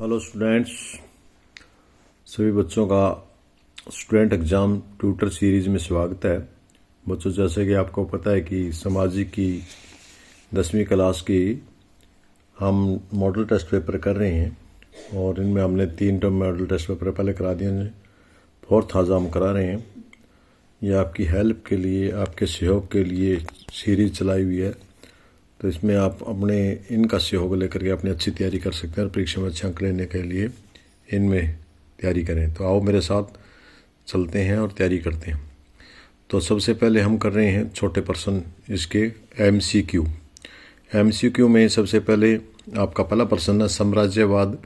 Hello students, सभी बच्चों का स्टूडेंट एग्ज़ाम ट्यूटर सीरीज़ में स्वागत है। बच्चों, जैसे कि आपको पता है कि सामाजिक की 10वीं क्लास की हम मॉडल टेस्ट पेपर कर रहे हैं और इनमें हमने 3 टर्म मॉडल टेस्ट पेपर पहले करा दिए हैं। 4th आज हम करा रहे हैं। ये आपकी हेल्प के लिए, आपके सहयोग के लिए सीरीज़ चलाई हुई है, तो इसमें आप अपने इनका सहयोग लेकर के अपनी अच्छी तैयारी कर सकते हैं और परीक्षा में अच्छे अंक लेने के लिए इनमें तैयारी करें। तो आओ मेरे साथ चलते हैं और तैयारी करते हैं। तो सबसे पहले हम कर रहे हैं छोटे प्रश्न, इसके एमसीक्यू में सबसे पहले आपका पहला प्रश्न है, साम्राज्यवाद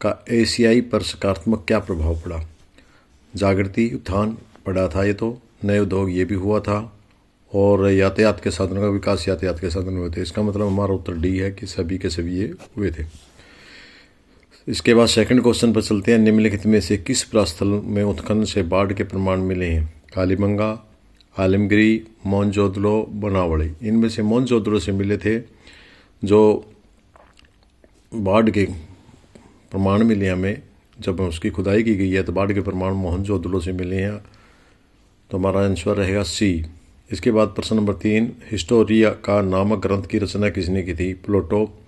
का एशियाई पर सकारात्मक क्या प्रभाव पड़ा। जागृति, उत्थान पड़ा था ये तो, नए उद्योग ये भी हुआ था, और यातायात के साधनों का विकास यातायात के साधन हुए थे। इसका मतलब हमारा उत्तर डी है कि सभी के सभी ये हुए थे। इसके बाद सेकंड क्वेश्चन पर चलते हैं। निम्नलिखित में से किस प्रस्थल में उत्खनन से बाढ़ के प्रमाण मिले हैं। कालीबंगा, आलमगिरी, मोहनजोदड़ो, बनावली। इनमें से मोहनजोदड़ो से मिले थे जो बाढ़ के प्रमाण मिले हमें, जब उसकी खुदाई की गई है तो बाढ़ के प्रमाण मोहनजोदड़ो से मिले हैं, तो हमारा आंसर रहेगा सी। इसके बाद प्रश्न नंबर 3, हिस्टोरिया का नामक ग्रंथ की रचना किसने की थी। प्लेटो,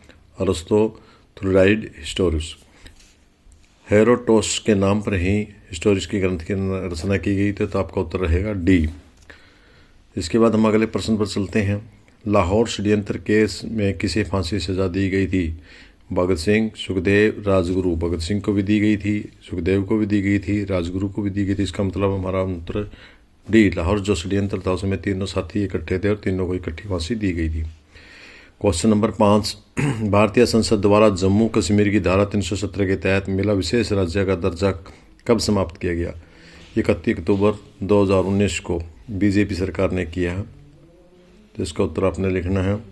अरस्तो, थुलिडाइड, हिस्टोरियस। हेरोडोटस के नाम पर ही हिस्टोरियस की ग्रंथ की रचना की गई थी, तो आपका उत्तर रहेगा डी। इसके बाद हम अगले प्रश्न पर चलते हैं। लाहौर षड्यंत्र केस में किसे फांसी सजा दी गई थी। भगत सिंह, सुखदेव, राजगुरु। भगत सिंह को भी दी गई थी, सुखदेव को भी दी गई थी, राजगुरु को भी दी गई थी। इसका मतलब हमारा उत्तर डी। लाहौर जो षड्यंत्र था उसमें तीनों साथी इकट्ठे थे और तीनों को इकट्ठी फांसी दी गई थी। क्वेश्चन नंबर 5, भारतीय संसद द्वारा जम्मू कश्मीर की धारा 317 के तहत मिला विशेष राज्य का दर्जा कब समाप्त किया गया। 31 अक्टूबर 2019 को बीजेपी सरकार ने किया है, तो इसका उत्तर आपने लिखना है।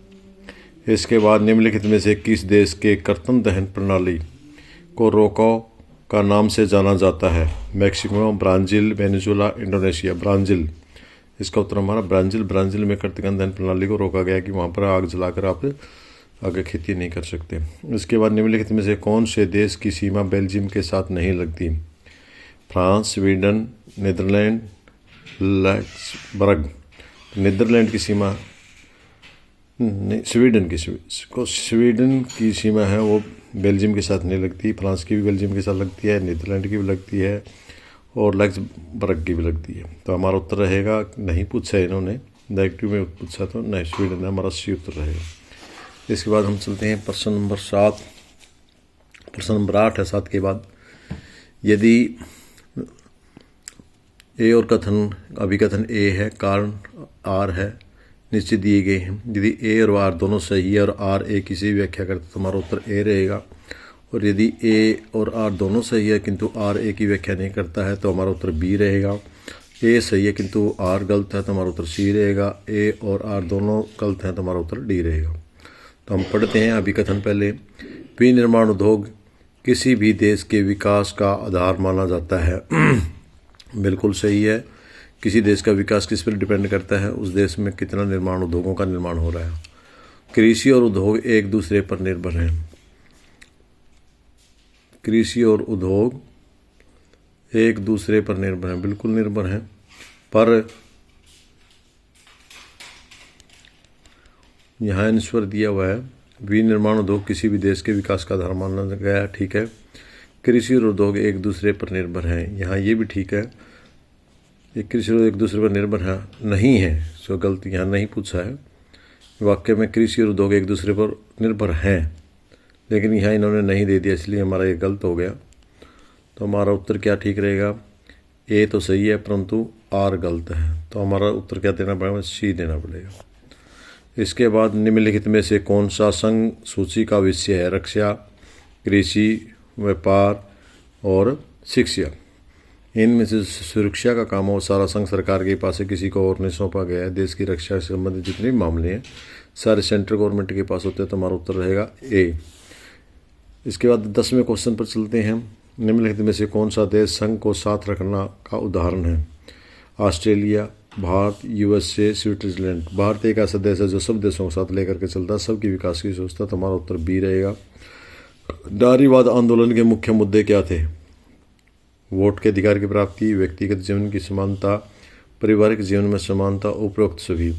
इसके बाद निम्नलिखित में से किस देश के कर्तन दहन प्रणाली को रोको का नाम से जाना जाता है। Mexico, Brazil, Venezuela, Indonesia. Brazil, इसका उत्तर हमारा ब्राज़ील। ब्राज़ील में कर्तन दहन प्रणाली को रोका गया कि वहाँ पर आग जलाकर आप आगे खेती नहीं कर सकते। इसके बाद निम्नलिखित में से कौन से देश की सीमा बेल्जियम के साथ नहीं लगती। France, Sweden, Netherlands, Luxembourg. Netherlands की सीमा नहीं, स्वीडन की सीमा है वो बेल्जियम के साथ नहीं लगती। फ्रांस की भी बेल्जियम के साथ लगती है, नीदरलैंड की भी लगती है और लक्समबर्ग की भी लगती है। तो हमारा उत्तर रहेगा, नहीं पूछा है इन्होंने, डायरेक्टिव में पूछा तो नहीं, स्वीडन है हमारा सी उत्तर रहेगा। इसके बाद हम चलते हैं प्रश्न नंबर 7। प्रश्न नंबर 8 है 7 के बाद। यदि ए और कथन, अभिकथन ए है, कारण आर है, निश्चित दिए गए हैं। यदि ए और आर दोनों सही है और आर ए की सही व्याख्या करते तो हमारा उत्तर ए रहेगा, और यदि ए और आर दोनों सही है किंतु आर ए की व्याख्या नहीं करता है तो हमारा उत्तर बी रहेगा। ए सही है किंतु आर गलत है तो हमारा उत्तर सी रहेगा। ए और आर दोनों गलत हैं तो हमारा उत्तर डी रहेगा। तो हम पढ़ते हैं अभिकथन पहले। विनिर्माण उद्योग किसी भी देश के विकास का आधार माना जाता है। बिल्कुल सही है। किसी देश का विकास किस पर डिपेंड करता है, उस देश में कितना निर्माण उद्योगों का निर्माण हो रहा है। कृषि और उद्योग एक दूसरे पर निर्भर हैं। कृषि और उद्योग एक दूसरे पर निर्भर हैं, बिल्कुल निर्भर हैं, पर यहाँ आंसर दिया हुआ है विनिर्माण उद्योग किसी भी देश के विकास का आधार माना गया, ठीक है। कृषि और उद्योग एक दूसरे पर निर्भर हैं, यहाँ ये भी ठीक है। ये कृषि और एक दूसरे पर निर्भर है नहीं है, सो गलती यहाँ नहीं पूछा है। वाक्य में कृषि और उद्योग एक दूसरे पर निर्भर हैं, लेकिन यहाँ इन्होंने नहीं दे दिया, इसलिए हमारा ये गलत हो गया। तो हमारा उत्तर क्या ठीक रहेगा। ए तो सही है परंतु आर गलत है, तो हमारा उत्तर क्या देना पड़ेगा, सी देना पड़ेगा। इसके बाद निम्नलिखित में से कौन सा संघ सूची का विषय है। रक्षा, कृषि, व्यापार और शिक्षा। इनमें से सुरक्षा का काम और सारा संघ सरकार के पास है, किसी को और नहीं सौंपा गया है। देश की रक्षा से संबंधित जितने भी मामले हैं सारे सेंट्रल गवर्नमेंट के पास होते हैं, तो हमारा उत्तर रहेगा ए। इसके बाद 10वें क्वेश्चन पर चलते हैं। निम्नलिखित में से कौन सा देश संघ को साथ रखना का उदाहरण है। Australia, Bharat, USA, Switzerland. Bharat एक ऐसा देश है जो सब देशों के साथ लेकर के चलता है, सबकी विकास की सोचता है, तो हमारा उत्तर बी रहेगा। नारीवाद आंदोलन के मुख्य मुद्दे क्या थे? वोट के अधिकार की प्राप्ति, व्यक्तिगत जीवन की समानता, पारिवारिक जीवन में समानता, उपरोक्त सभी।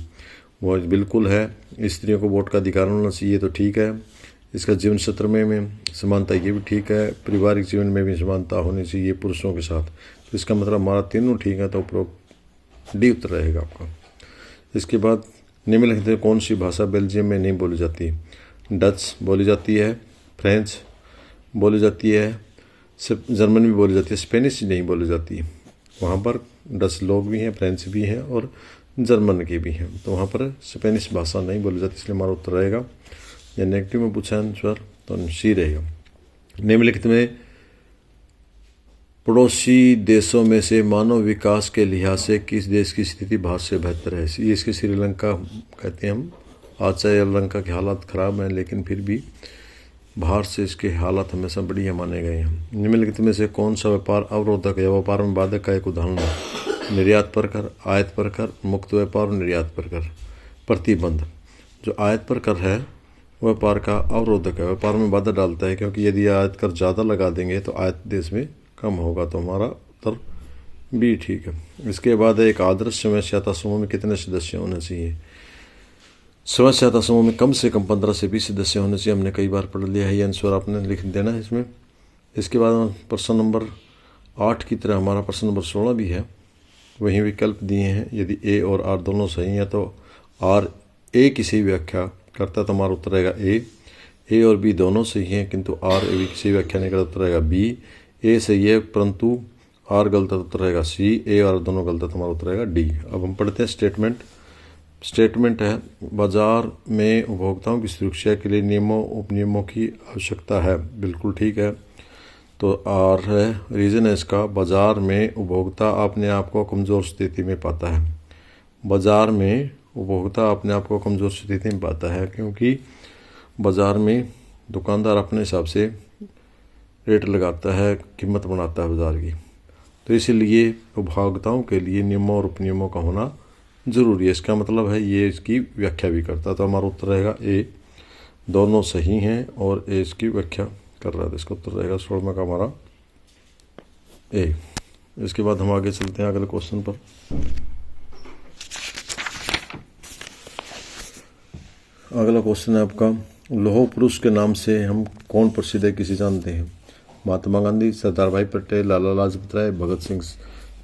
वो बिल्कुल है। स्त्रियों को वोट का अधिकार होना चाहिए तो ठीक है। इसका जीवन सत्र में समानता, ये भी ठीक है। पारिवारिक जीवन में भी समानता होनी चाहिए पुरुषों के साथ। तो इसका मतलब हमारा तीनों ठीक है, तो उपरोक्त डी उत्तर रहेगा आपका। इसके बाद निम्नलिखित में कौन सी भाषा बेल्जियम में नहीं बोली जाती? डच बोली जाती है, फ्रेंच बोली जाती है, जर्मन भी बोली जाती है, स्पेनिश नहीं बोली जाती। वहाँ पर डच लोग भी हैं, फ्रेंच भी हैं और जर्मन के भी हैं, तो वहाँ पर स्पेनिश भाषा नहीं बोली जाती, इसलिए हमारा उत्तर रहेगा, या नेगेटिव में पूछा आंसर तो सी रहेगा। निम्नलिखित में पड़ोसी देशों में से मानव विकास के लिहाज से किस देश की स्थिति भारत से बेहतर है? इसके श्रीलंका कहते हैं हम। आज चाहे श्रीलंका के हालात ख़राब हैं, लेकिन फिर भी भारत से इसके हालात हमेशा बढ़िया माने गए हैं। निम्नलिखित में से कौन सा व्यापार अवरोधक या व्यापार में बाधक का एक उदाहरण है? निर्यात पर कर, आयात पर कर, मुक्त व्यापार और निर्यात पर कर। प्रतिबंध, जो आयात पर कर है व्यापार का अवरोधक है, व्यापार में बाधा डालता है, क्योंकि यदि आयात कर ज़्यादा लगा देंगे तो आयात देश में कम होगा, तो हमारा उत्तर बी ठीक है। इसके बाद एक आदर्श समय सहायता समूह में कितने सदस्य होने चाहिए? स्वयं सहायता समूह में कम से कम 15 से 20 सदस्य होने चाहिए। हमने कई बार पढ़ लिया है, ये आंसर आपने लिख देना है इसमें। इसके बाद प्रश्न नंबर 8 की तरह हमारा प्रश्न नंबर 16 भी है। वहीं विकल्प दिए हैं, यदि ए और आर दोनों सही हैं तो आर ए की सही व्याख्या करता है तो हमारा उत्तर रहेगा ए और बी दोनों सही हैं, किंतु आर ए की सही व्याख्या नहीं करता, उत्तर रहेगा बी। ए सही है परंतु आर गलत, उत्तर रहेगा सी। ए और दोनों गलत, हमारा उत्तर रहेगा डी। अब हम पढ़ते हैं स्टेटमेंट है, बाजार में उपभोक्ताओं की सुरक्षा के लिए नियमों उपनियमों की आवश्यकता है। बिल्कुल ठीक है। तो आर है, रीज़न है इसका, बाजार में उपभोक्ता अपने आप को कमज़ोर स्थिति में पाता है। बाजार में उपभोक्ता अपने आप को कमज़ोर स्थिति में पाता है क्योंकि बाजार में दुकानदार अपने हिसाब से रेट लगाता है, कीमत बनाता है बाजार की, तो इसीलिए उपभोक्ताओं के लिए नियमों और उपनियमों का होना ज़रूरी है। इसका मतलब है ये इसकी व्याख्या भी करता है, तो हमारा उत्तर रहेगा ए, दोनों सही हैं और ए इसकी व्याख्या कर रहा है, तो इसका उत्तर रहेगा 16 का हमारा ए। इसके बाद हम आगे चलते हैं अगले क्वेश्चन पर। अगला क्वेश्चन है आपका, लौह पुरुष के नाम से हम कौन प्रसिद्ध है, किसी जानते हैं? महात्मा गांधी, सरदार भाई पटेल, लाला लाजपत राय, भगत सिंह।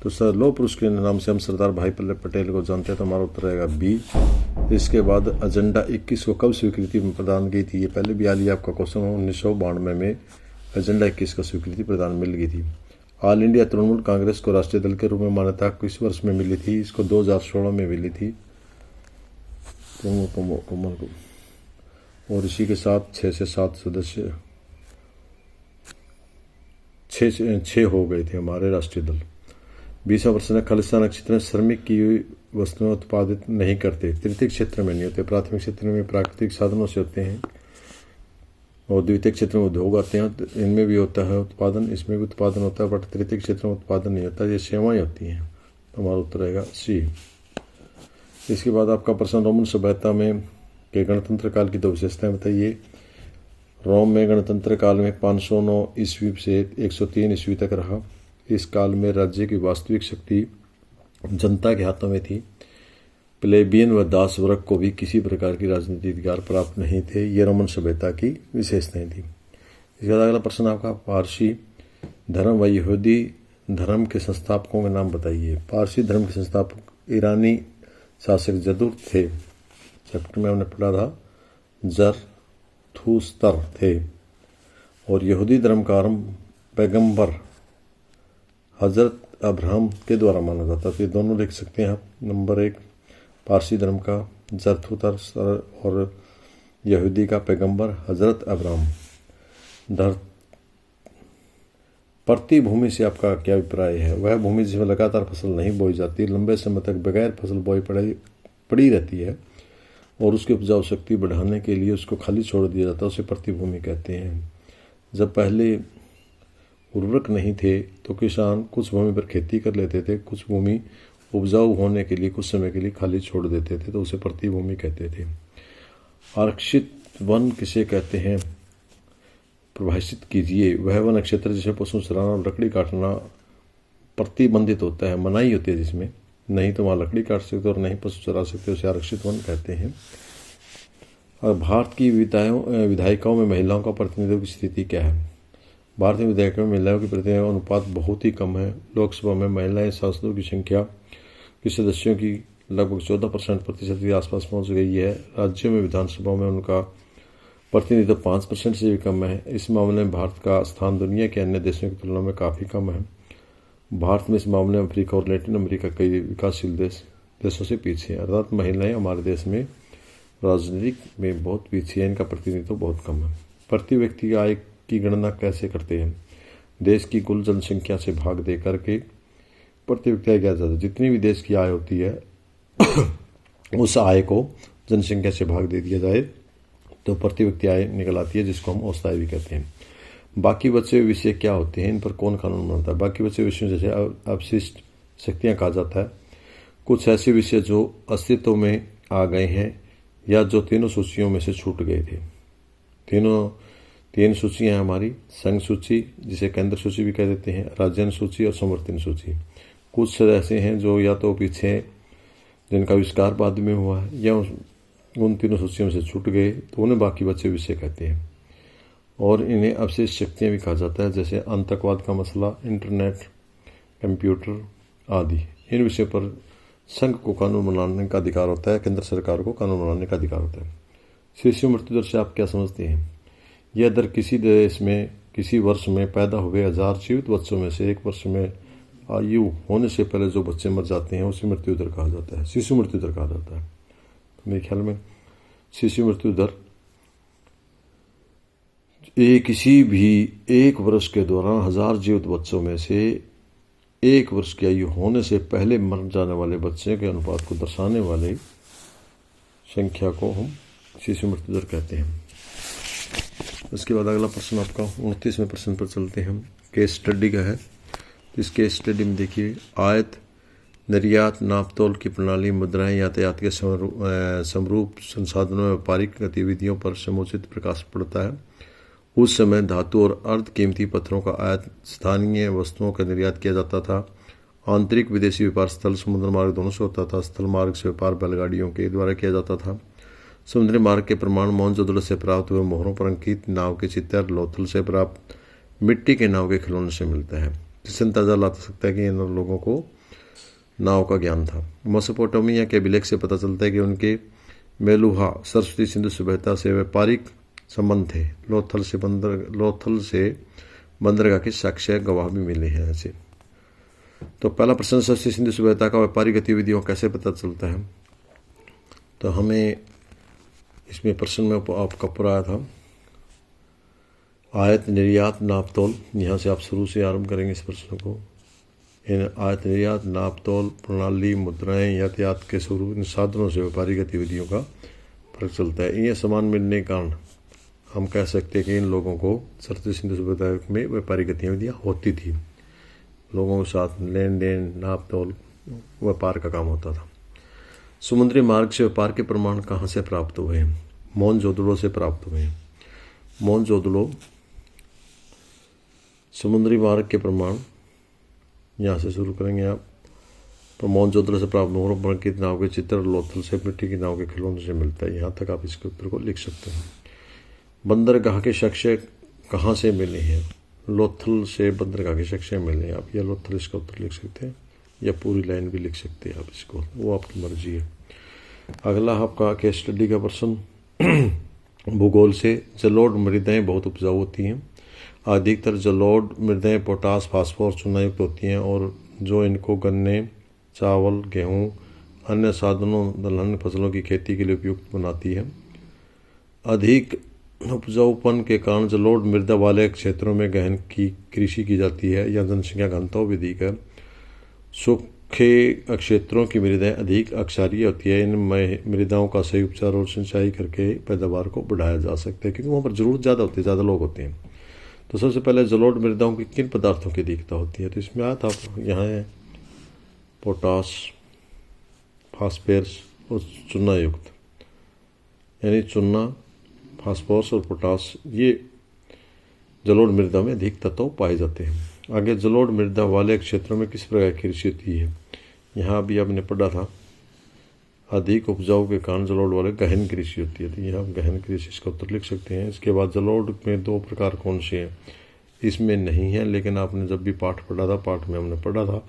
तो सर लौह पुरुष के नाम से हम सरदार भाई पटेल को जानते हैं, तो हमारा उत्तर रहेगा बी। इसके बाद एजेंडा 21 को कब स्वीकृति प्रदान की थी? ये पहले भी हाल ही आपका क्वेश्चन है। 1992 में एजेंडा 21 को स्वीकृति प्रदान मिल गई थी। ऑल इंडिया तृणमूल कांग्रेस को राष्ट्रीय दल के रूप में मान्यता किस वर्ष में मिली थी? इसको 2016 में मिली थी। और इसी के साथ 6 से 7 सदस्य 6 हो गए थे हमारे राष्ट्रीय दल। 20वां प्रश्न है, खालिस्तान क्षेत्र में श्रमिक की वस्तुएं उत्पादित नहीं करते। तृतीय क्षेत्र में नहीं होते, प्राथमिक क्षेत्र में प्राकृतिक साधनों से होते हैं और द्वितीय क्षेत्र में उद्योग आते हैं, तो इनमें भी होता है उत्पादन, इसमें भी उत्पादन होता है, बट तृतीय क्षेत्र में उत्पादन नहीं होता, ये सेवाएं होती हैं, तो हमारा उत्तर रहेगा सी। इसके बाद आपका प्रश्न, रोमन सभ्यता में के गणतंत्र काल की 2 विशेषताएं बताइए। रोम में गणतंत्र काल में 509 ईस्वी से 103 ईस्वी तक रहा। इस काल में राज्य की वास्तविक शक्ति जनता के हाथों में थी। प्लेबियन व दास वर्ग को भी किसी प्रकार की राजनीतिक अधिकार प्राप्त नहीं थे। ये रोमन सभ्यता की विशेषताएं थी। इसके बाद अगला प्रश्न आपका, पारसी धर्म व यहूदी धर्म के संस्थापकों के नाम बताइए। पारसी धर्म के संस्थापक ईरानी शासक जदुर थे, चैप्टर में हमने पढ़ा था, जरथुस्तर थे। और यहूदी धर्म का आरंभ पैगंबर हजरत अब्राहम के द्वारा माना जाता है, तो ये दोनों लिख सकते हैं आप। नंबर 1 पारसी धर्म का जरथुस्तर और यहूदी का पैगंबर हजरत अब्राहम। प्रति भूमि से आपका क्या अभिप्राय है? वह भूमि जिसमें लगातार फसल नहीं बोई जाती, लंबे समय तक बगैर फसल बोए पड़ी रहती है और उसकी उपजाऊ शक्ति बढ़ाने के लिए उसको खाली छोड़ दिया जाता है, उसे प्रतिभूमि कहते हैं। जब पहले उर्वरक नहीं थे तो किसान कुछ भूमि पर खेती कर लेते थे, कुछ भूमि उपजाऊ होने के लिए कुछ समय के लिए खाली छोड़ देते थे, तो उसे प्रतिभूमि कहते थे। आरक्षित वन किसे कहते हैं? परिभाषित कीजिए। वह वन क्षेत्र जिसमें पशु चराना और लकड़ी काटना प्रतिबंधित होता है, मनाही होती है जिसमें, नहीं तो वहाँ लकड़ी काट सकते और नहीं पशु चरा सकते, उसे आरक्षित वन कहते हैं। और भारत की विधायिकाओं में महिलाओं का प्रतिनिधित्व की स्थिति क्या है? भारत में विधायकों में महिलाओं की प्रतिनिधित्व अनुपात बहुत ही कम है। लोकसभा में महिलाएं सांसदों की संख्या के सदस्यों की लगभग 14% के आसपास पहुंच गई है। राज्यों में विधानसभाओं में उनका प्रतिनिधित्व 5% से भी कम है। इस मामले में भारत का स्थान दुनिया के अन्य देशों की तुलना में काफ़ी कम है। भारत में इस मामले में अफ्रीका और लैटिन अमेरिका कई विकासशील देशों से पीछे है। अर्थात महिलाएं हमारे देश में राजनीतिक में बहुत पीछे है, इनका प्रतिनिधित्व बहुत कम है। प्रति व्यक्ति आय की गणना कैसे करते हैं? देश की कुल जनसंख्या से भाग दे करके प्रति व्यक्ति आय किया जाता है। जितनी भी देश की आय होती है उस आय को जनसंख्या से भाग दे दिया जाए तो प्रति व्यक्ति आय निकल आती है, जिसको हम औसत आय भी कहते हैं। बाकी बचे हुए विषय क्या होते हैं? इन पर कौन कानून बनाता है? बाकी बचे हुए विषयों जैसे अवशिष्ट शक्तियाँ कहा जाता है। कुछ ऐसे विषय जो अस्तित्व में आ गए हैं या जो तीनों सूचियों में से छूट गए थे। तीन सूचियाँ हैं हमारी, संघ सूची जिसे केंद्र सूची भी कह देते हैं, राज्य सूची और संवर्तन सूची। कुछ ऐसे हैं जो या तो पीछे जिनका आविष्कार बाद में हुआ है या उन तीनों सूचियों में से छूट गए, तो उन्हें बाकी बचे विषय कहते हैं। और इन्हें अवशेष शक्तियाँ भी कहा जाता है, जैसे आतंकवाद का मसला, इंटरनेट, कंप्यूटर आदि। इन विषयों पर संघ को कानून बनाने का अधिकार होता है, केंद्र सरकार को कानून बनाने का अधिकार होता है। शिशु मृत्यु दर से आप क्या समझते हैं? यह दर किसी देश में किसी वर्ष में पैदा हुए 1000 जीवित बच्चों में से एक वर्ष में आयु होने से पहले जो बच्चे मर जाते हैं उसे मृत्यु दर कहा जाता है, शिशु मृत्यु दर कहा जाता है। तो मेरे ख्याल में शिशु मृत्यु दर किसी भी एक वर्ष के दौरान 1000 जीवित बच्चों में से एक वर्ष की आयु होने से पहले मर जाने वाले बच्चे के अनुपात को दर्शाने वाले संख्या को हम शिशु मृत्यु दर कहते हैं। उसके बाद अगला प्रश्न आपका 29वें प्रश्न पर चलते हैं। केस स्टडी का है। इस केस स्टडी में देखिए, आयत, निर्यात, नापतोल की प्रणाली, मुद्राएं, यातायात के समरूप संसाधनों में व्यापारिक गतिविधियों पर समुचित प्रकाश पड़ता है। उस समय धातु और अर्ध कीमती पत्थरों का आयात, स्थानीय वस्तुओं का निर्यात किया जाता था। आंतरिक विदेशी व्यापार स्थल समुद्र मार्ग दोनों से होता था। स्थल मार्ग से व्यापार बैलगाड़ियों के द्वारा किया जाता था। समुद्री मार्ग के प्रमाण मोहनजोदड़ो से प्राप्त हुए मोहरों पर अंकित नाव के चित्र, लोथल से प्राप्त मिट्टी के नाव के खिलौने से मिलता है। जिससे अंदाजा ला सकता है कि इन लोगों को नाव का ज्ञान था। मेसोपोटामिया के अभिलेख से पता चलता है कि उनके मेलुहा सरस्वती सिंधु सभ्यता से व्यापारिक संबंध थे। लोथल से बंदरगाह के साक्ष्य गवाह भी मिले हैं ऐसे। तो पहला प्रश्न, सरस्वती सिंधु सभ्यता का व्यापारिक गतिविधियों कैसे पता चलता है? तो हमें इसमें प्रश्न में आपका पूरा आया था, आयत, निर्यात, नापतोल। यहाँ से आप शुरू से आरंभ करेंगे इस प्रश्न को। इन आयत, निर्यात, नापतोल, प्रणाली, मुद्राएं, यातायात के स्वरूप, इन साधनों से व्यापारिक गतिविधियों का फर्क चलता है। ये समान मिलने के कारण हम कह सकते हैं कि इन लोगों को सरस्वती सिंधु सभ्यता में व्यापारिक गतिविधियाँ होती थी। लोगों के साथ लेन देन, नापतोल, व्यापार का काम होता था। समुद्री मार्ग से व्यापार के प्रमाण कहाँ से प्राप्त हुए हैं? मोहनजोदड़ो से प्राप्त हुए हैं। मोहनजोदड़ो समुद्री मार्ग के प्रमाण, यहाँ से शुरू करेंगे आप। तो मोहनजोदड़ो से प्राप्त मोहरों पर अंकित नाव के चित्र, लोथल से मिट्टी की नाव के खिलौने से मिलता है। यहाँ तक आप इसके उत्तर को लिख सकते हैं। बंदरगाह के साक्ष्य कहाँ से मिले हैं? लोथल से बंदरगाह के साक्ष्य मिले हैं। आप या लोथल इसका उत्तर लिख सकते हैं या पूरी लाइन भी लिख सकते हैं आप इसको, वो आपकी मर्जी है। अगला आपका केस स्टडी का प्रश्न, भूगोल से। जलोढ़ मृदाएं बहुत उपजाऊ होती हैं। अधिकतर जलोढ़ मृदाएं पोटास, फास्फोरस, चूनायुक्त होती हैं और जो इनको गन्ने, चावल, गेहूँ, अन्य साधनों, दलहन फसलों की खेती के लिए उपयुक्त बनाती है। अधिक उपजाऊपन के कारण जलोढ़ मृदा वाले क्षेत्रों में गहन की कृषि की जाती है या जनसंख्या घनत्व भी अधिक है। सूखे क्षेत्रों की मृदाएं अधिक अक्षारीय होती है। इन मृदाओं का सही उपचार और सिंचाई करके पैदावार को बढ़ाया जा सकता है, क्योंकि वहाँ पर जरूरत ज़्यादा होती है, ज़्यादा लोग होते हैं। तो सबसे पहले जलोढ़ मृदाओं की किन पदार्थों की अधिकता होती है? तो इसमें आया था यहाँ है पोटास, फास्फोरस और चूना युक्त, यानी चूना, फास्फोरस और पोटास, ये जलोढ़ मृदा में अधिक तत्व पाए जाते हैं। आगे जलोढ़ मृदा वाले क्षेत्रों में किस प्रकार की कृषि होती है। यहाँ भी आपने पढ़ा था, अधिक उपजाऊ के कारण जलोढ़ वाले गहन कृषि होती है, तो यहाँ हम गहन कृषि इसका उत्तर लिख सकते हैं। इसके बाद जलोढ़ में दो प्रकार कौन से हैं, इसमें नहीं है, लेकिन आपने जब भी पाठ पढ़ा था, पाठ में हमने पढ़ा था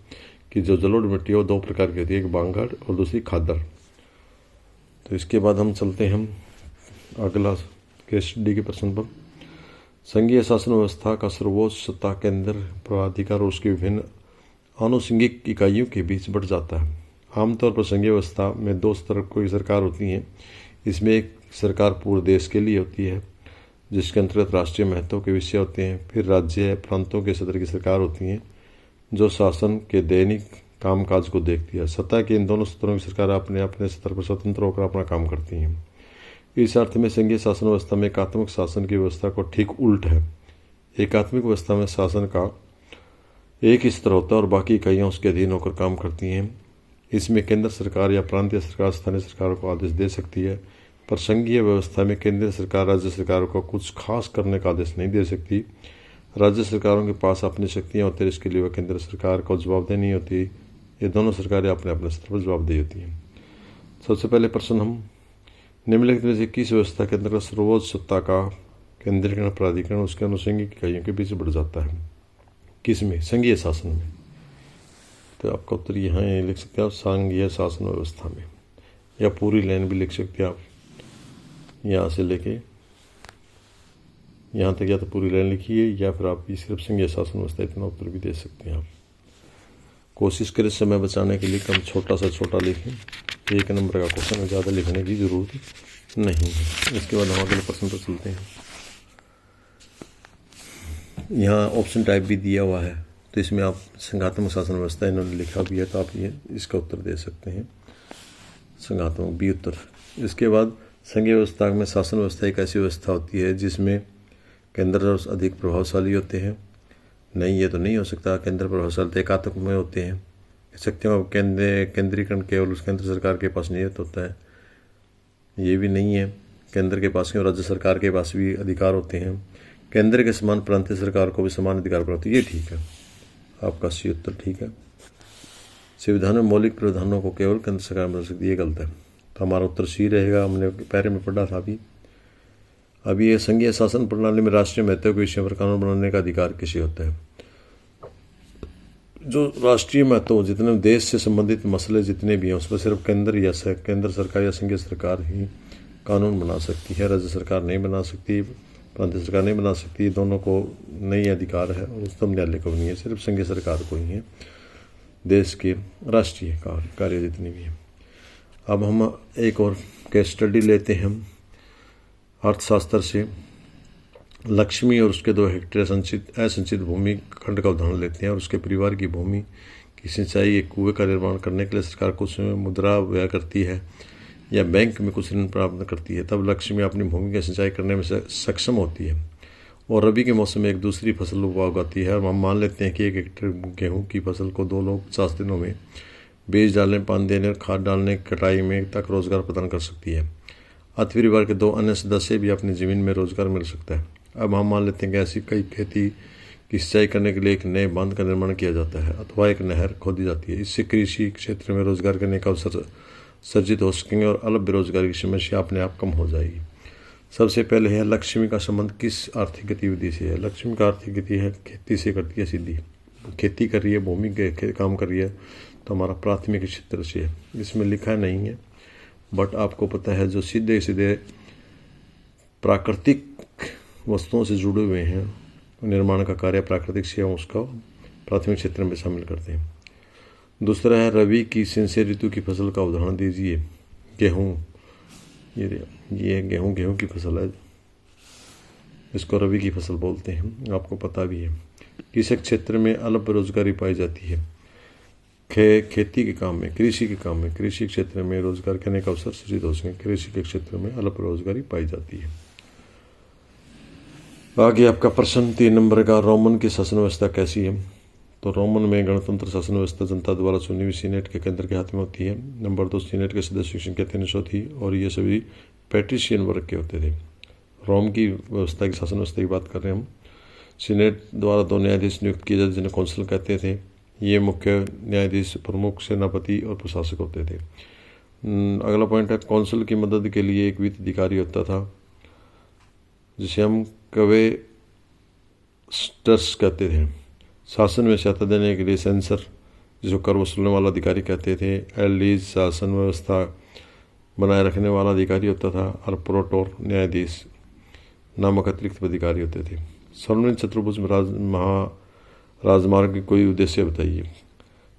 कि जो जलोढ़ मिट्टी है वो दो प्रकार की होती है, एक बांगड़ और दूसरी खादर। तो इसके बाद हम चलते हैं अगला केस स्टडी के प्रश्न पर। संघीय शासन व्यवस्था का सर्वोच्च सत्ता केंद्र प्राधिकार और उसकी विभिन्न आनुषंगिक इकाइयों के बीच बढ़ जाता है। आमतौर पर संघीय व्यवस्था में दो स्तर की सरकार होती हैं। इसमें एक सरकार पूरे देश के लिए होती है जिसके अंतर्गत राष्ट्रीय महत्व के विषय होते हैं। फिर राज्य प्रांतों के सदर की सरकार होती हैं जो शासन के दैनिक कामकाज को देखती है। सत्ता के इन दोनों स्तरों की सरकार अपने अपने स्तर पर स्वतंत्र होकर अपना काम करती हैं। इस अर्थ में संघीय शासन व्यवस्था में एकात्मक शासन की व्यवस्था को ठीक उल्ट है। एकात्मक व्यवस्था में शासन का एक ही स्तर होता है और बाकी इकाइयाँ उसके अधीन होकर काम करती हैं। इसमें केंद्र सरकार या प्रांतीय सरकार स्थानीय सरकारों को आदेश दे सकती है, पर संघीय व्यवस्था में केंद्रीय सरकार राज्य सरकारों को कुछ खास करने का आदेश नहीं दे सकती। राज्य सरकारों के पास अपनी शक्तियाँ होती हैं, इसके लिए वह केंद्र सरकार को जवाबदेही नहीं होती। ये दोनों सरकारें अपने अपने स्तर पर जवाबदेही होती हैं। सबसे पहले प्रश्न हम निम्नलिखित में से किस व्यवस्था के अंतर्गत सर्वोच्च सत्ता का केंद्रीकरण प्राधिकरण उसके आनुषंगिक इकाइयों के बीच बढ़ जाता है। किसमें? संघीय शासन में। तो आपका उत्तर यहाँ लिख सकते हैं आप, संघीय शासन व्यवस्था में, या पूरी लाइन भी लिख सकते हैं आप, यहाँ से लेके यहाँ तक या तो पूरी लाइन लिखिए या फिर आप सिर्फ संघीय शासन व्यवस्था इतना उत्तर भी दे सकते हैं। आप कोशिश करें समय बचाने के लिए कम छोटा सा छोटा लिखें। एक नंबर का क्वेश्चन है, ज़्यादा लिखने की ज़रूरत नहीं है। इसके बाद हम अगले प्रश्न पर चलते हैं। यहाँ ऑप्शन टाइप भी दिया हुआ है, तो इसमें आप संघात्मक शासन व्यवस्था इन्होंने लिखा भी है, तो आप ये इसका उत्तर दे सकते हैं, संघात्मक बी उत्तर। इसके बाद संघीय व्यवस्था में शासन व्यवस्था एक ऐसी व्यवस्था होती है जिसमें केंद्र अधिक प्रभावशाली होते हैं। नहीं, ये तो नहीं हो सकता, केंद्र प्रभावशाली एकात्मक में होते हैं। शक्तियों का केंद्रीकरण केवल उस केंद्र सरकार के पास निहित होता है, ये भी नहीं है। केंद्र के पास क्यों, राज्य सरकार के पास भी अधिकार होते हैं। केंद्र के समान प्रांतीय सरकार को भी समान अधिकार प्राप्त होते हैं, ये ठीक है, आपका सी उत्तर ठीक है। संविधान में मौलिक प्रावधानों को केवल केंद्र सरकार बदल सकती है, ये गलत है, तो हमारा उत्तर सी रहेगा। हमने पहले में पढ़ा था अभी ये संघीय शासन प्रणाली में राष्ट्रीय महत्व के विषय पर कानून बनाने का अधिकार किसे होता है। जो राष्ट्रीय महत्व, जितने देश से संबंधित मसले जितने भी हैं, उस पर सिर्फ केंद्र सरकार या संघीय सरकार ही कानून बना सकती है। राज्य सरकार नहीं बना सकती, प्रांतीय सरकार नहीं बना सकती, दोनों को नहीं अधिकार है और उच्चतम न्यायालय को भी नहीं है, सिर्फ संघीय सरकार को ही है देश के राष्ट्रीय कार्य जितने भी हैं। अब हम एक और केस स्टडी लेते हैं अर्थशास्त्र से। लक्ष्मी और उसके 2 हेक्टेयर असंचित भूमि खंड का उदाहरण लेते हैं और उसके परिवार की भूमि की सिंचाई एक कुएं का निर्माण करने के लिए सरकार कुछ मुद्रा व्यय करती है या बैंक में कुछ ऋण प्राप्त करती है। तब लक्ष्मी अपनी भूमि की सिंचाई करने में सक्षम होती है और रबी के मौसम में एक दूसरी फसल उगाती है। और हम मान लेते हैं कि 1 हेक्टेयर गेहूँ की फसल को 2 लोग 50 दिनों में बीज डालने, पानी देने और खाद डालने, कटाई में तक रोजगार प्रदान कर सकती है। अति परिवार के 2 अन्य सदस्य भी अपनी ज़मीन में रोजगार मिल सकता है। अब हम मान लेते हैं कि ऐसी कई खेती की सिंचाई करने के लिए एक नए बांध का निर्माण किया जाता है अथवा एक नहर खोदी जाती है। इससे कृषि क्षेत्र में रोजगार करने का अवसर सर्जित हो सकेंगे और अलग बेरोजगारी की समस्या अपने आप कम हो जाएगी। सबसे पहले है लक्ष्मी का संबंध किस आर्थिक गतिविधि से है। लक्ष्मी का आर्थिक गति है खेती से करती है, सीधी खेती कर रही है, भूमि के काम कर रही है, तो हमारा प्राथमिक क्षेत्र से है। इसमें लिखा नहीं है बट आपको पता है जो सीधे सीधे प्राकृतिक वस्तुओं से जुड़े हुए हैं, निर्माण का कार्य प्राकृतिक से हम उसका प्राथमिक क्षेत्र में शामिल करते हैं। दूसरा है रबी की सिंचाई ऋतु की फसल का उदाहरण दीजिए। गेहूँ, ये गेहूँ की फसल है, इसको रबी की फसल बोलते हैं, आपको पता भी है। किस क्षेत्र में अल्प बेरोजगारी पाई जाती है। खेती के काम में, कृषि के काम में, कृषि क्षेत्र में रोजगार करने का अवसर सृजित हो सके, कृषि के क्षेत्र में अल्प बेरोजगारी पाई जाती है। आगे आपका प्रश्न 3 नंबर का, रोमन की शासन व्यवस्था कैसी है। तो रोमन में गणतंत्र शासन व्यवस्था जनता द्वारा चुनी हुई सीनेट के केंद्र के हाथ में होती है। नंबर 2, सीनेट के सदस्य की संख्या 300 थी और ये सभी पैट्रिशियन वर्ग के होते थे। रोम की व्यवस्था की शासन व्यवस्था की बात कर रहे हैं हम। सीनेट द्वारा 2 न्यायाधीश नियुक्त किए जाते जिन्हें कौंसिल कहते थे। ये मुख्य न्यायाधीश, प्रमुख, सेनापति और प्रशासक होते थे। अगला पॉइंट है, कौंसिल की मदद के लिए एक वित्त अधिकारी होता था जिसे हम क्वेस्टर्स कहते थे। शासन में सहायता देने के लिए सेंसर, जिसको कर वसूलने वाला अधिकारी कहते थे। एल्डीज शासन व्यवस्था बनाए रखने वाला अधिकारी होता था। और प्रोटोर न्यायाधीश नामक अतिरिक्त अधिकारी होते थे। स्वर्णिम चतुर्भुज राजमार्ग की कोई उद्देश्य बताइए।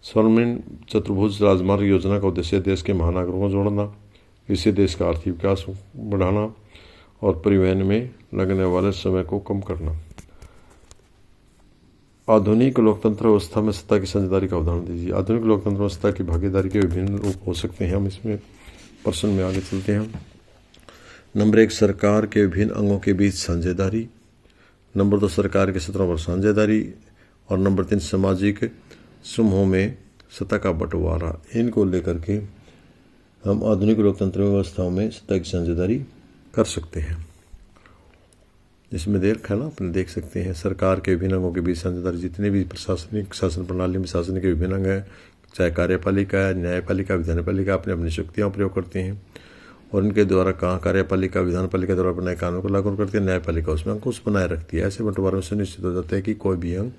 स्वर्णिम चतुर्भुज राजमार्ग योजना का उद्देश्य देश के महानगरों को जोड़ना, इससे देश का आर्थिक विकास बढ़ाना और परिवहन में लगने वाले समय को कम करना। आधुनिक लोकतंत्र व्यवस्था में सत्ता की साझेदारी का उदाहरण दीजिए। आधुनिक लोकतंत्र व्यवस्था की भागीदारी के विभिन्न रूप हो सकते हैं। हम इसमें प्रश्न में आगे चलते हैं। नंबर 1, सरकार के विभिन्न अंगों के बीच साझेदारी। नंबर 2, सरकार के सत्रों पर साझेदारी। और नंबर 3, सामाजिक समूहों में सत्ता का बंटवारा। इनको लेकर के हम आधुनिक लोकतंत्र व्यवस्थाओं में सत्ता की साझेदारी कर सकते हैं। इसमें देखा ना, अपने देख सकते हैं सरकार के विभिन्न अंगों के बीच साझेदारी। जितने भी प्रशासनिक शासन प्रणाली में शासन के विभिन्न अंग हैं, चाहे कार्यपालिका, न्यायपालिका, विधानपालिका, अपनी अपनी शक्तियाँ प्रयोग करते हैं और इनके द्वारा कहाँ कार्यपालिका, विधानपालिका द्वारा बनाए कानून को लागू करती है, न्यायपालिका उसमें अंकुश बनाए रखती है। ऐसे बंटवारे में सुनिश्चित हो जाता है कि कोई भी अंग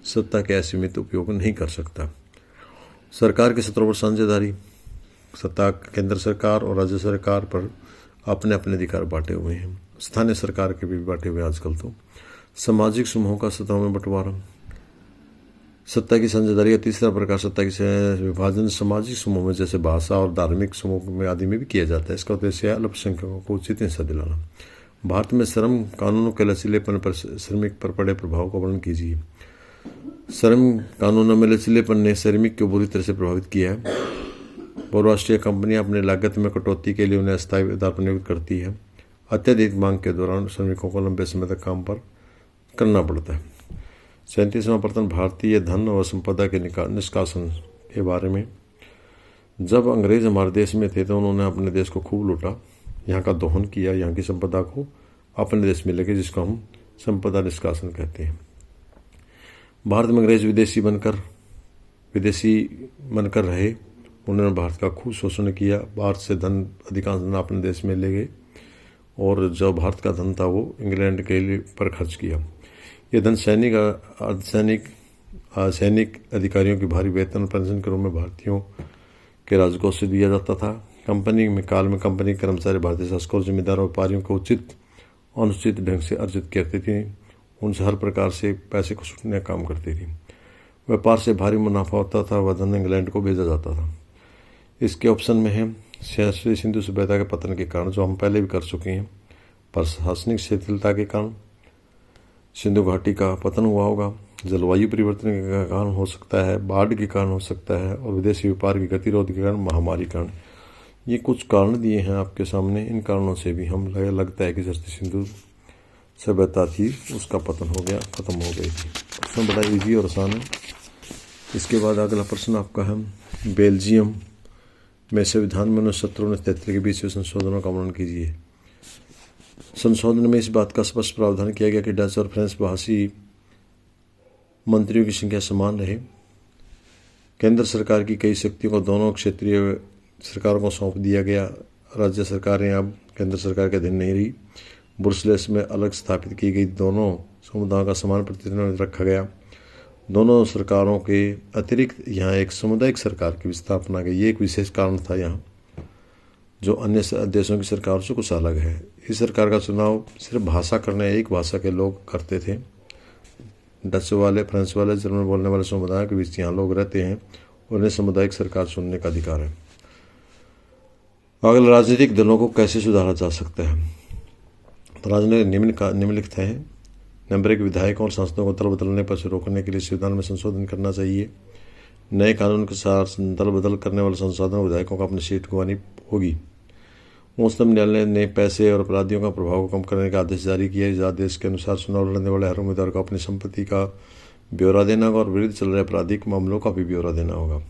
सत्ता के असीमित उपयोग नहीं कर सकता। सरकार के सत्रों पर साझेदारी। सत्ता केंद्र सरकार और राज्य सरकार पर अपने अपने अधिकार बांटे हुए हैं। स्थानीय सरकार के भी बांटे हुए आजकल तो। सामाजिक समूहों का सत्ताओं में बंटवारा। सत्ता की साझेदारी का तीसरा प्रकार सत्ता की विभाजन सामाजिक समूह में, जैसे भाषा और धार्मिक समूह में आदि में भी किया जाता है। इसका उद्देश्य है अल्पसंख्यकों को उचित हिस्सा दिलाना। भारत में श्रम कानूनों के लचीलेपन पर श्रमिक पर पड़े प्रभाव का वर्णन कीजिए। श्रम कानूनों में लचीलेपन ने श्रमिक को बुरी तरह से प्रभावित किया है। बहुराष्ट्रीय कंपनियां अपने लागत में कटौती के लिए उन्हें अस्थायी आधार पर नियुक्त करती है। अत्यधिक मांग के दौरान श्रमिकों को लंबे समय तक काम पर करना पड़ता है। 37वां प्रश्न, भारतीय धन व संपदा के निष्कासन के बारे में। जब अंग्रेज हमारे देश में थे तो उन्होंने अपने देश को खूब लूटा, यहाँ का दोहन किया, यहाँ की संपदा को अपने देश में लेके, जिसको हम संपदा निष्कासन कहते हैं। भारत में अंग्रेज विदेशी बनकर रहे। उन्होंने भारत का खूब शोषण किया। बाहर से धन, अधिकांश धन अपने देश में ले गए और जो भारत का धन था वो इंग्लैंड के लिए पर खर्च किया। ये धन सैनिक अधिकारियों की भारी वेतन और पेंशन के रूप में भारतीयों के राजकोष से दिया जाता था। कंपनी में कंपनी के कर्मचारी भारतीय शासकों और जिम्मेदार व्यापारियों को उचित अनुचित ढंग से अर्जित करती थी। उनसे हर प्रकार से पैसे को छूटने का काम करती थी। व्यापार से भारी मुनाफा होता था, वह धन इंग्लैंड को भेजा जाता था। इसके ऑप्शन में है सिंधु सभ्यता के पतन के कारण, जो हम पहले भी कर चुके हैं। प्रशासनिक शिथिलता के कारण सिंधु घाटी का पतन हुआ होगा। जलवायु परिवर्तन के कारण हो सकता है, बाढ़ के कारण हो सकता है, और विदेशी व्यापार की गतिरोध के कारण, महामारी के कारण। ये कुछ कारण दिए हैं आपके सामने। इन कारणों से भी हम लगता है कि सस्ती सिंधु सभ्यता थी, उसका पतन हो गया, खत्म हो गई थी। प्रश्न बड़ा इजी और आसान है। इसके बाद अगला प्रश्न आपका है, बेल्जियम में संविधान में 1970 के बीच संशोधनों का वर्णन कीजिए। संशोधन में इस बात का स्पष्ट प्रावधान किया गया कि डच और फ्रेंच भाषी मंत्रियों की संख्या समान रहे। केंद्र सरकार की कई शक्तियों को दोनों क्षेत्रीय सरकारों को सौंप दिया गया। राज्य सरकारें अब केंद्र सरकार के अधीन नहीं रही। ब्रुसेल्स में अलग स्थापित की गई दोनों समुदायों का समान प्रतिनिधित्व रखा गया। दोनों सरकारों के अतिरिक्त यहाँ एक सामुदायिक सरकार की स्थापना की। ये एक विशेष कारण था यहाँ, जो अन्य देशों की सरकारों से कुछ अलग है। इस सरकार का चुनाव सिर्फ भाषा करने, एक भाषा के लोग करते थे। डच वाले, फ्रेंच वाले, जर्मन बोलने वाले समुदायों के बीच यहाँ लोग रहते हैं, उन्हें सामुदायिक सरकार चुनने का अधिकार है। अगले, राजनीतिक दलों को कैसे सुधारा जा सकता है? तो राजनीतिक निम्नलिखित है। नंबर 1, विधायकों और सांसदों को दल बदलने पर से रोकने के लिए संविधान में संशोधन करना चाहिए। नए कानून के साथ दल बदल करने वाले संसाधनों विधायकों को अपनी सीट गंवानी होगी। उच्चतम न्यायालय ने पैसे और अपराधियों का प्रभाव को कम करने का आदेश जारी किया। इस आदेश के अनुसार चुनाव लड़ने वाले हर उम्मीदवार को अपनी संपत्ति का ब्यौरा देना होगा और विरुद्ध चल रहे आपराधिक मामलों का भी ब्यौरा देना होगा।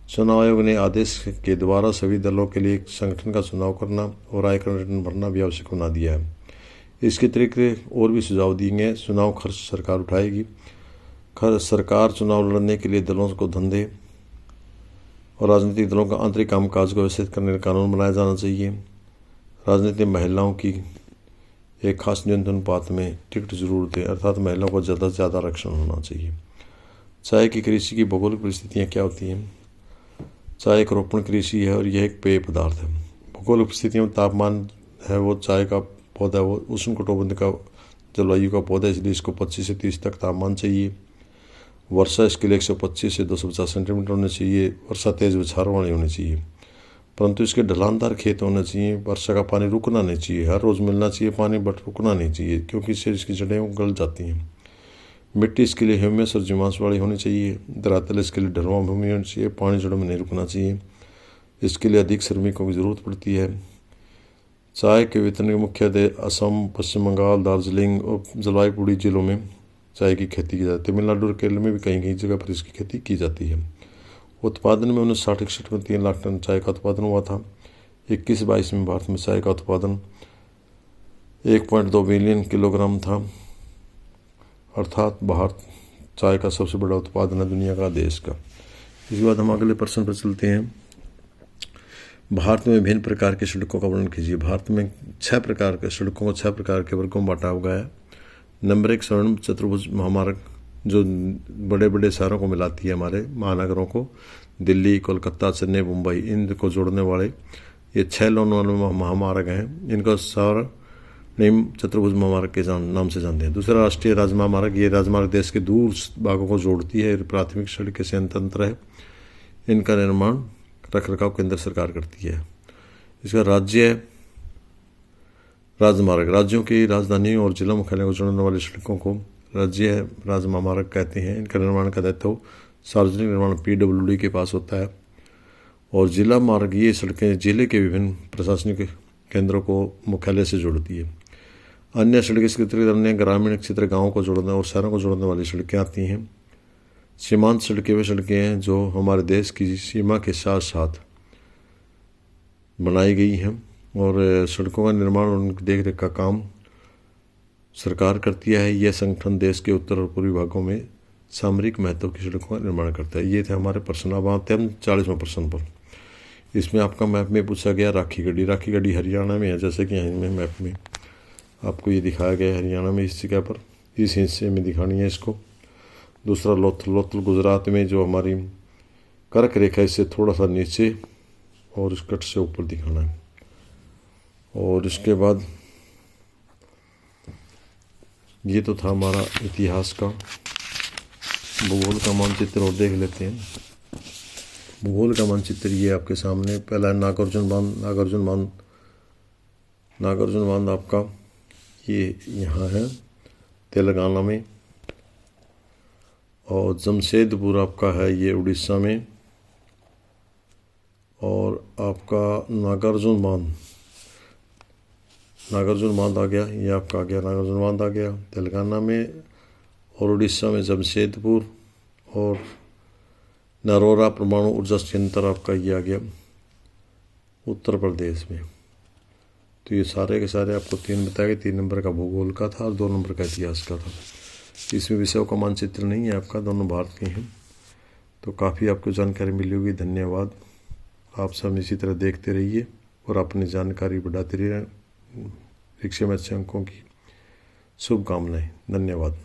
चुनाव आयोग ने आदेश के द्वारा सभी दलों के लिए एक संगठन का चुनाव करना और आयकर रिटर्न भरना भी आवश्यक बना दिया है। इसके तरीके और भी सुझाव दिए गए। चुनाव खर्च सरकार उठाएगी। सरकार चुनाव लड़ने के लिए दलों को धंधे और राजनीतिक दलों का आंतरिक कामकाज को व्यवस्थित करने का कानून बनाया जाना चाहिए। राजनीतिक महिलाओं की एक खास न्यूनतम अनुपात में टिकट जरूरत है, अर्थात महिलाओं को ज़्यादा से ज़्यादा आरक्षण होना चाहिए। चाय की कृषि की भौगोलिक परिस्थितियाँ क्या होती हैं? चाय एक रोपण कृषि है और यह एक पेय पदार्थ है। भौगोलिक परिस्थितियों में तापमान है वो चाय का पौधा वो उष्णकटिबंध का जलवायु का पौधा, इसलिए इसको 25 से 30 तक तापमान चाहिए। वर्षा इसके लिए 125 से 250 सेंटीमीटर होनी चाहिए। वर्षा तेज बौछारों वाली होनी चाहिए, परंतु इसके ढलानदार खेत होने चाहिए। वर्षा का पानी रुकना नहीं चाहिए, हर रोज़ मिलना चाहिए पानी, बट रुकना नहीं चाहिए, क्योंकि इससे इसकी जड़ें गल जाती हैं। मिट्टी इसके लिए ह्यूमस और जीवांश वाली होनी चाहिए। धरातल इसके लिए ढलुआ भूमि होनी चाहिए। पानी जड़ों में नहीं रुकना चाहिए। इसके लिए अधिक श्रमिकों की ज़रूरत पड़ती है। चाय के वितरण के मुख्यतः असम, पश्चिम बंगाल, दार्जिलिंग और जलपाईगुड़ी जिलों में चाय की खेती की जाती है। तमिलनाडु और केरल में भी कहीं कहीं जगह पर इसकी खेती की जाती है। उत्पादन में 1960-61 में 3 लाख टन चाय का उत्पादन हुआ था। 21-22 में भारत में चाय का उत्पादन 1.2 बिलियन किलोग्राम था, अर्थात भारत चाय का सबसे बड़ा उत्पादन है दुनिया का, देश का। इसके बाद हम अगले प्रश्न पर चलते हैं। भारत में विभिन्न प्रकार की सड़कों का वर्णन कीजिए। भारत में 6 प्रकार के सड़कों को 6 प्रकार के वर्गों में बांटा गया है। नंबर 1 स्वर्ण चतुर्भुज महामार्ग, जो बड़े बड़े शहरों को मिलाती है, हमारे महानगरों को, दिल्ली, कोलकाता, चेन्नई, मुंबई, इनको जोड़ने वाले ये 6 लेन वाले महामार्ग हैं। इनका सार्वजनिक चतुर्भुज महामार्ग के नाम से जानते हैं। दूसरा राष्ट्रीय राजमार्ग, ये राजमार्ग देश के दूर भागों को जोड़ती है। प्राथमिक सड़कें संयंत्र है। इनका निर्माण रखरखाव केंद्र सरकार करती है। इसका राज्य राजमार्ग, राज्यों की राजधानी और जिला मुख्यालय को जोड़ने वाली सड़कों को राज्य राजमार्ग कहते हैं। इनका निर्माण का दायित्व सार्वजनिक निर्माण PWD के पास होता है। और जिला मार्ग, ये सड़कें जिले के विभिन्न प्रशासनिक केंद्रों को मुख्यालय से जोड़ती है। अन्य सड़कें इसके अतिरिक्त अन्य ग्रामीण क्षेत्र, गाँवों को जोड़ने और शहरों को जोड़ने वाली सड़कें आती हैं। सीमांत सड़कें वे सड़कें हैं जो हमारे देश की सीमा के साथ साथ बनाई गई हैं, और सड़कों का निर्माण और उनकी देख रेख का काम सरकार करती है। यह संगठन देश के उत्तर और पूर्वी भागों में सामरिक महत्व की सड़कों का निर्माण करता है। ये थे हमारे प्रश्न। अब आते हैं 40वें प्रश्न पर। इसमें आपका मैप में पूछा गया राखी गढ़ी। राखी गढ़ी हरियाणा में है, जैसे कि यहाँ में मैप में आपको ये दिखाया गया है। हरियाणा में इस जगह पर, इस हिस्से में दिखानी है इसको। दूसरा लोथल गुजरात में, जो हमारी कर्क रेखा इससे थोड़ा सा नीचे और इस कट से ऊपर दिखाना है। और इसके बाद ये तो था हमारा इतिहास का। भूगोल का मानचित्र और देख लेते हैं। भूगोल का मानचित्र ये आपके सामने। पहला नागार्जुन बांध। नागार्जुन बांध आपका ये यहाँ है तेलंगाना में, और जमशेदपुर आपका है ये उड़ीसा में, और आपका नागार्जुन बांध आ गया, ये आपका आ गया नागार्जुन बांध आ गया तेलंगाना में, और उड़ीसा में जमशेदपुर, और नरोरा परमाणु ऊर्जा संयंत्र आपका ये आ गया उत्तर प्रदेश में। तो ये सारे के सारे आपको 3 बताए गए। 3 नंबर का भूगोल का था और 2 नंबर का इतिहास का था। इसमें विषयों का मानचित्र नहीं है आपका, दोनों भारत के हैं। तो काफ़ी आपको जानकारी मिली होगी। धन्यवाद। आप सब इसी तरह देखते रहिए और अपनी जानकारी बढ़ाते रहिए। परीक्षा में अच्छे अंकों की शुभकामनाएं। धन्यवाद।